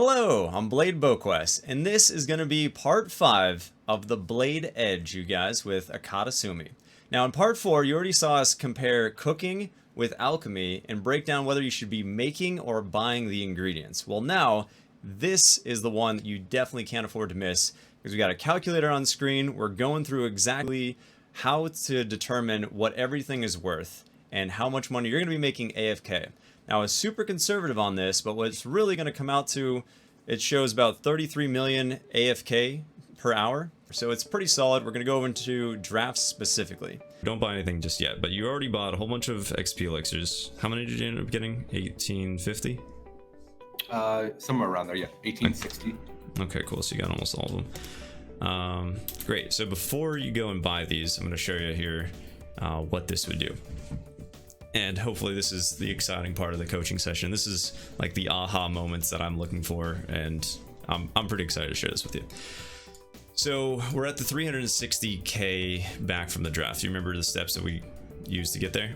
Hello, I'm Blade BowQuest, and this is going to be part 5 of the Blade Edge, you guys, with Akatasumi. Now in part 4, you already saw us compare cooking with alchemy and break down whether you should be making or buying the ingredients. Well now, this is the one that you definitely can't afford to miss, because we got a calculator on screen. We're going through exactly how to determine what everything is worth and how much money you're going to be making AFK. Now, I was super conservative on this, but what's really going to come out to, it shows about 33 million AFK per hour. So it's pretty solid. We're going to go into drafts specifically. Don't buy anything just yet, but you already bought a whole bunch of XP elixirs. How many did you end up getting? 1850? Somewhere around there, yeah. 1860. Okay, cool. So you got almost all of them. Great. So before you go and buy these, I'm going to show you here what this would do. And hopefully this is the exciting part of the coaching session. This is like the aha moments that I'm looking for, and I'm pretty excited to share this with you. So we're at the 360k back from the draft. You remember the steps that we used to get there?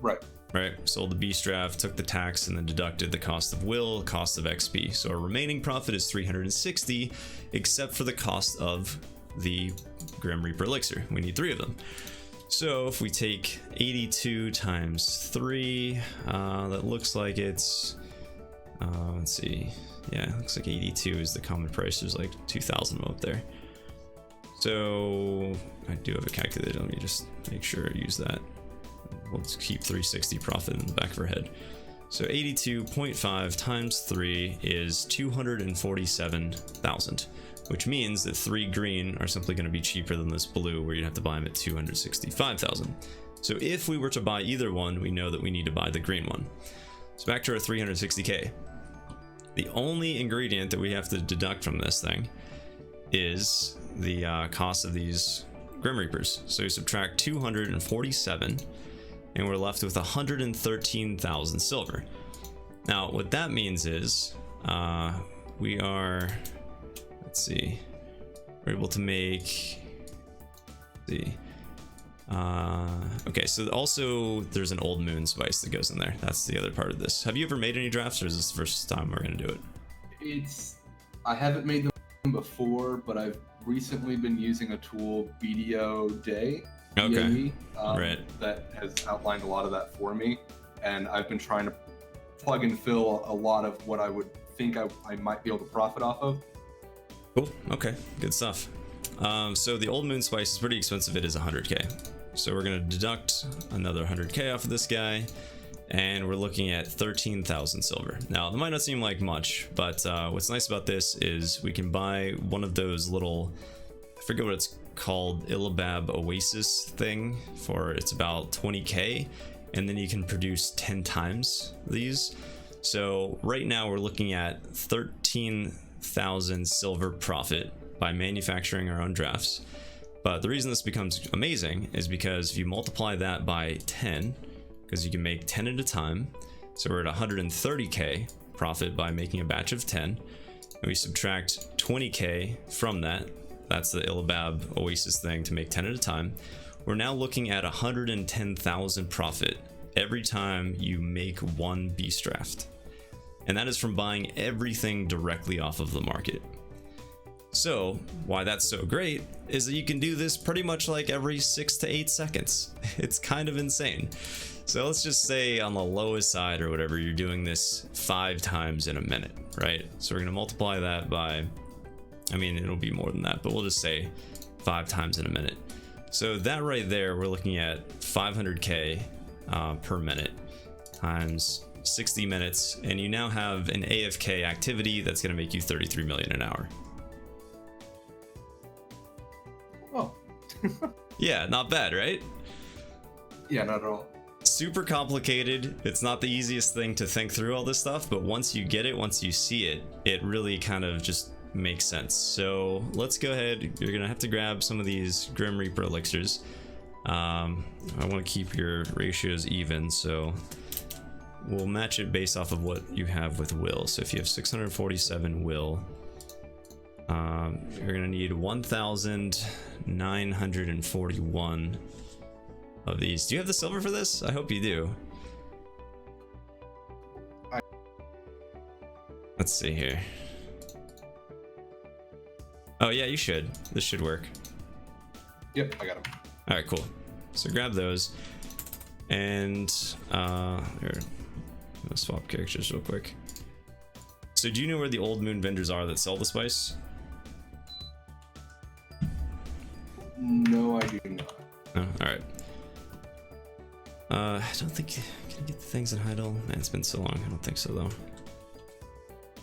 Right. Right. Sold the beast draft, took the tax, and then deducted the cost of will, cost of XP. So our remaining profit is 360, except for the cost of the Grim Reaper elixir. We need 3 of them. So if we take 82 times 3, that looks like it's, let's see, yeah, it looks like 82 is the common price. There's like 2,000 up there. So I do have a calculator. Let me just make sure I use that. We'll just keep 360 profit in the back of our head. So 82.5 times 3 is 247,000. Which means that 3 green are simply going to be cheaper than this blue, where you'd have to buy them at 265,000. So if we were to buy either one, we know that we need to buy the green one. So back to our 360k. The only ingredient that we have to deduct from this thing is the cost of these Grim Reapers. So we subtract 247, and we're left with 113,000 silver. Now, what that means is we are... Let's see, we're able to make, okay, so also there's an old moon spice that goes in there. That's the other part of this. Have you ever made any drafts, or is this the first time we're gonna do it? I haven't made them before, but I've recently been using a tool, BDO Day, Okay. right, that has outlined a lot of that for me, and I've been trying to plug and fill a lot of what I would think I might be able to profit off of. Cool. Okay, good stuff. So the old moon spice is pretty expensive. It is 100k. So we're gonna deduct another 100k off of this guy, and we're looking at 13,000 silver. Now that might not seem like much, but what's nice about this is we can buy one of those little, I forget what it's called, Illabab Oasis thing, for it's about 20k, and then you can produce 10 times these. So right now we're looking at 13,000 silver profit by manufacturing our own drafts. But the reason this becomes amazing is because if you multiply that by 10, because you can make 10 at a time, so we're at 130k profit by making a batch of 10, and we subtract 20k from that. That's the Illabab Oasis thing to make 10 at a time. We're now looking at 110,000 profit every time you make one beast draft. And that is from buying everything directly off of the market. So why that's so great is that you can do this pretty much like every 6 to 8 seconds. It's kind of insane. So let's just say on the lowest side or whatever, you're doing this 5 times in a minute, right? So we're gonna multiply that by, I mean, it'll be more than that, but we'll just say 5 times in a minute. So that right there, we're looking at 500k per minute times 60 minutes, and you now have an AFK activity that's going to make you 33 million an hour. Oh. Yeah, not bad, right? Yeah, not at all. Super complicated. It's not the easiest thing to think through all this stuff, but once you get it, once you see it, it really kind of just makes sense. So let's go ahead. You're going to have to grab some of these Grim Reaper elixirs. I want to keep your ratios even, so we'll match it based off of what you have with will. So if you have 647 will, you're gonna need 1,941 of these. Do you have the silver for this? I hope you do. Let's see here. Oh yeah, you should. This should work. Yep, I got them. All right, cool. So grab those, and here, I'll swap characters real quick. So do you know where the Old Moon vendors are that sell the spice? No, I do not. Oh, all right. I don't think can I get the things in Heidel? Man, it's been so long. I don't think so though.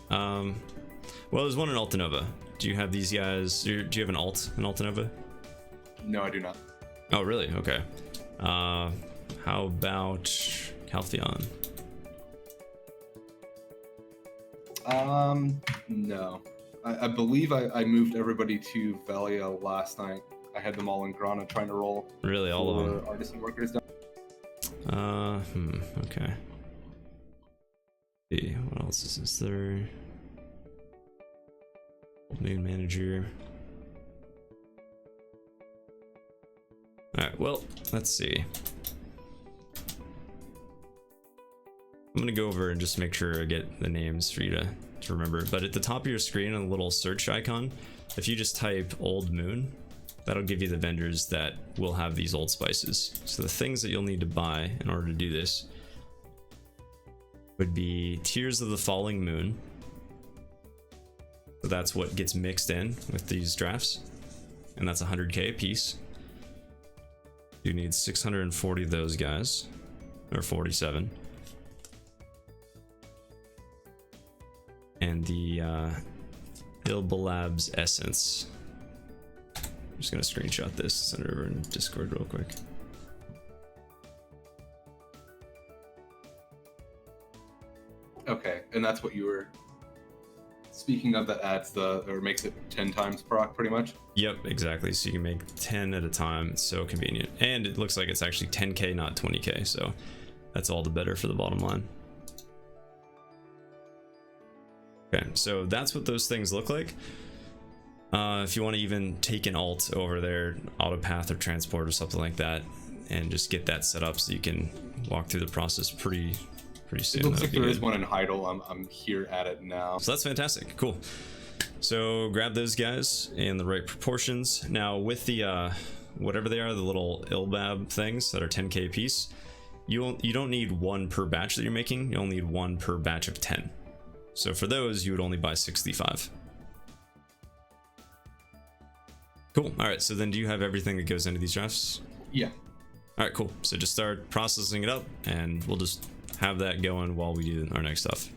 Well, there's one in Altanova. Do you have these guys? Do you have an Altanova? No, I do not. Oh, really? Okay. How about Caltheon? No. I believe I moved everybody to Valia last night. I had them all in Grana trying to roll. Really, all of them? Artisan workers down. Okay. Let's see, what else is there? Old Moon Manager. Alright, well, let's see. I'm gonna go over and just make sure I get the names for you to remember. But at the top of your screen on the little search icon, if you just type Old Moon, that'll give you the vendors that will have these old spices. So the things that you'll need to buy in order to do this would be Tears of the Falling Moon. So that's what gets mixed in with these drafts, and that's 100k a piece. You need 640 of those guys, or 47. And the Ilbalab's Essence. I'm just gonna screenshot this, send it over in Discord real quick. Okay, and that's what you were speaking of, that adds or makes it 10 times proc pretty much? Yep, exactly. So you can make 10 at a time. It's so convenient. And it looks like it's actually 10k, not 20k. So that's all the better for the bottom line. Okay, so that's what those things look like. If you want to even take an alt over there, autopath or transport or something like that, and just get that set up so you can walk through the process pretty soon. It looks like there is one in Heidel. I'm here at it now. So that's fantastic. Cool. So grab those guys in the right proportions. Now with the whatever they are, the little Ilbab things that are 10k a piece, you don't need one per batch that you're making. You only need one per batch of 10. So for those, you would only buy 65. Cool. All right. So then, do you have everything that goes into these drafts? Yeah. All right. Cool. So just start processing it up, and we'll just have that going while we do our next stuff.